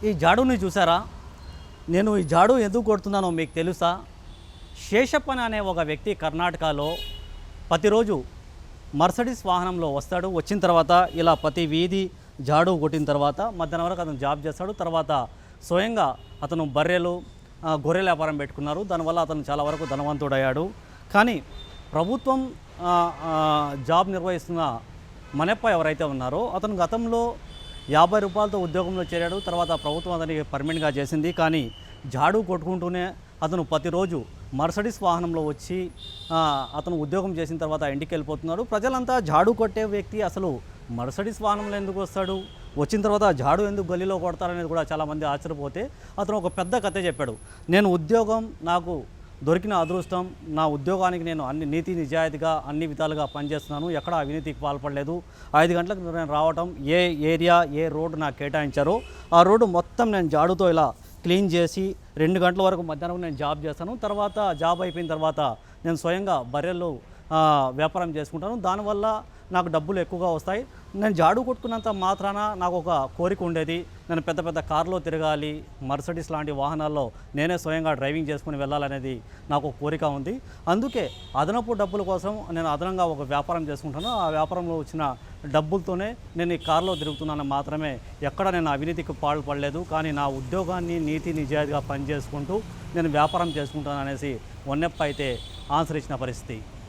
ఈ జాడుని చూసారా? నేను ఈ జాడు ఎందుకు కొడుతున్నానో మీకు తెలుసా? శేషప్పన్ అనే ఒక వ్యక్తి కర్ణాటకలో ప్రతిరోజు మర్సిడీస్ వాహనంలో వస్తాడు. వచ్చిన తర్వాత ఇలా ప్రతి వీధి జాడు కొట్టిన తర్వాత మధ్యాహ్నం వరకు అతను జాబ్ చేస్తాడు. తర్వాత స్వయంగా అతను బర్రెలు గొర్రెల వ్యాపారం పెట్టుకున్నారు. దానివల్ల అతను చాలా వరకు ధనవంతుడయ్యాడు. కానీ ప్రభుత్వం జాబ్ నిర్వహిస్తున్న మనెప్ప ఎవరైతే ఉన్నారో అతను గతంలో 50 రూపాయలతో ఉద్యోగంలో చేరాడు. తర్వాత ప్రభుత్వం అతనికి పర్మనెంట్గా చేసింది. కానీ జాడు కొట్టుకుంటూనే అతను ప్రతిరోజు మర్సిడీస్ వాహనంలో వచ్చి అతను ఉద్యోగం చేసిన తర్వాత ఇంటికి వెళ్ళిపోతున్నాడు. ప్రజలంతా జాడు కొట్టే వ్యక్తి అసలు మర్సిడీస్ వాహనంలో ఎందుకు వస్తాడు, వచ్చిన తర్వాత జాడు ఎందుకు గల్లీలో కొడతారనేది కూడా చాలామంది ఆశ్చర్యపోతే అతను ఒక పెద్ద కథ చెప్పాడు. నేను ఉద్యోగం నాకు దొరికిన అదృష్టం, నా ఉద్యోగానికి నేను అన్ని నీతి నిజాయితీగా అన్ని విధాలుగా పనిచేస్తున్నాను, ఎక్కడ అవినీతికి పాల్పడలేదు. 5 గంటలకు నేను రావటం, ఏ ఏరియా ఏ రోడ్డు నాకు కేటాయించారో ఆ రోడ్డు మొత్తం నేను జాడుతో ఇలా క్లీన్ చేసి 2 గంటల వరకు మధ్యాహ్నం నేను జాబ్ చేస్తాను. తర్వాత జాబ్ అయిపోయిన తర్వాత నేను స్వయంగా బర్రెలు వ్యాపారం చేసుకుంటాను. దానివల్ల నాకు డబ్బులు ఎక్కువగా వస్తాయి. నేను జాడు కొట్టుకున్నంత మాత్రాన నాకు ఒక కోరిక ఉండేది, నేను పెద్ద పెద్ద కార్లో తిరగాలి, మర్సిడీస్ లాంటి వాహనాల్లో నేనే స్వయంగా డ్రైవింగ్ చేసుకుని వెళ్ళాలనేది నాకు ఒక కోరిక ఉంది. అందుకే అదనపు డబ్బుల కోసం నేను అదనంగా ఒక వ్యాపారం చేసుకుంటాను. ఆ వ్యాపారంలో వచ్చిన డబ్బులతోనే నేను ఈ కార్లో తిరుగుతున్నాను మాత్రమే. ఎక్కడ నేను అవినీతికి పాల్పడలేదు. కానీ నా ఉద్యోగాన్ని నీతి నిజాయితీగా పనిచేసుకుంటూ నేను వ్యాపారం చేసుకుంటాను అనేసి వన్నెప్ప అయితే ఆన్సర్ ఇచ్చిన పరిస్థితి.